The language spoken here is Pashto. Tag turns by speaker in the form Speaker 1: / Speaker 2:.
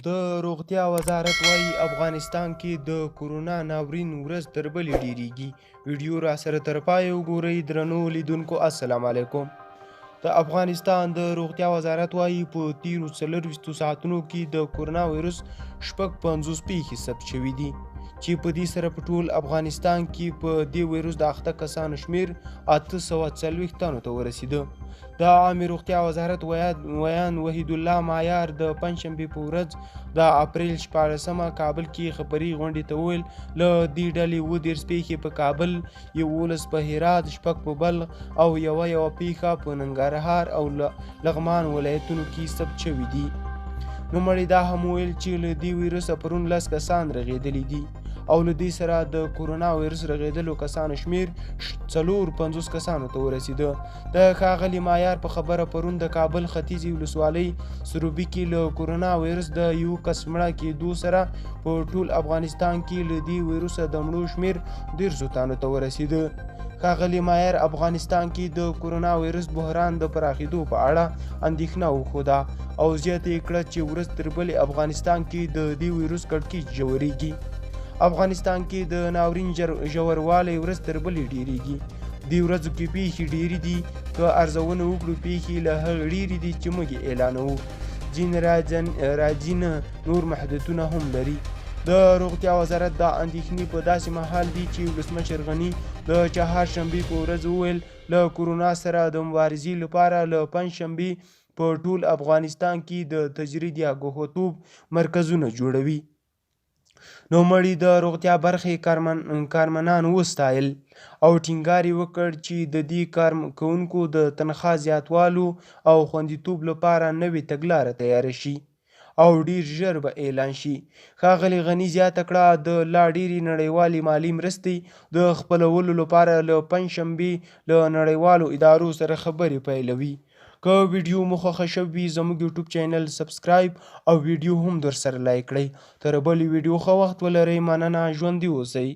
Speaker 1: د روغتیا وزارت وايي افغانستان کې د کورونا ناورین ورځ تر بلې ډیریږي. ویډیو را سره تر پای وګورئ. درنو لیدونکو السلام علیکم. د افغانستان د روغتیا وزارت وايي په تیرو 24 ساعتونو کې د کورونا وایرس 55 پیښې ثبت شوي دي چې په دې سره په ټول افغانستان کې په دې وایرس د اخته کسانو شمیر 840 تنو ته ورسېده. د عامې روغتیا وزارت ویان وحید الله معیار د پنجشنبې په ورځ د اپریل 14مه کابل کې خبري غونډې ته وویل له دې ډلې 30 پیښې په کابل، 11 په هرات، 6 په بلخ او یوه پیښه په ننګرهار او لغمان ولایتونو کې ثبت شوي دي. نوموړي دا هم وویل چې له دې ویروسه پرون 10 کسان رغېدلي دي او له دې سره د کورونا وایرس رغېدلو کسانو شمیر 450 کسانو ته ورسېده. د ښاغلي معیار په خبره پرون د کابل ختیځې ولسوالۍ سروبي کې له کورونا وایرس د یو کس مړه کېدو سره په ټول افغانستان کې له دې وایرسه د مړو شمیر 13 تنو ته ورسېده. ښاغلي معیار افغانستان کې د کورونا وایرس بحران د پراخېدو په اړه اندېښنه وښوده او زیاته یې کړه چې ورځ تر بلې افغانستان کې د دې وایرس کړکېچ ژورېږي. افغانستان کې د ناورین ژوروالی ورځ تر بلې ډیریږي. دې ورځو کې پیښې ډیرې دي. که ارزونه وکړو پیښې له هغې ډیرې دي چې موږ یې اعلانوو. ځینې راځینه نور محدودیتونه هم لري. د روغتیا وزارت دا اندېښنې په داسې مهال دي چې ولسمشر غني د چهارشنبې په ورځ وویل له کورونا سره د مبارزې لپاره له پنجشنبې په ټول افغانستان کې د تجرید یا ګوښوتوب مرکزونه جوړوي. نوموړي د روغتیا برخې کارمنان وستایل او ټینګار یې وکړ چې د دې کارکوونکو د تنخوا زیاتوالو او خوندیتوب لپاره نوې تګلاره تیاره شي او ډیر ژر به اعلان شي. ښاغلي غني زیاته کړه د لا ډیرې نړیوالې مالي مرستې د خپلولو لپاره له پنجشنبې له نړیوالو ادارو سره خبرې پیلوي. که ویډیو مو خوښه شوې زموږ یوټیوب چینل سبسکرایب او ویډیو هم در سره لایک کړئ. تر بلې ویډیو ښه وخت ولرئ. مننه. ژوندي اوسئ.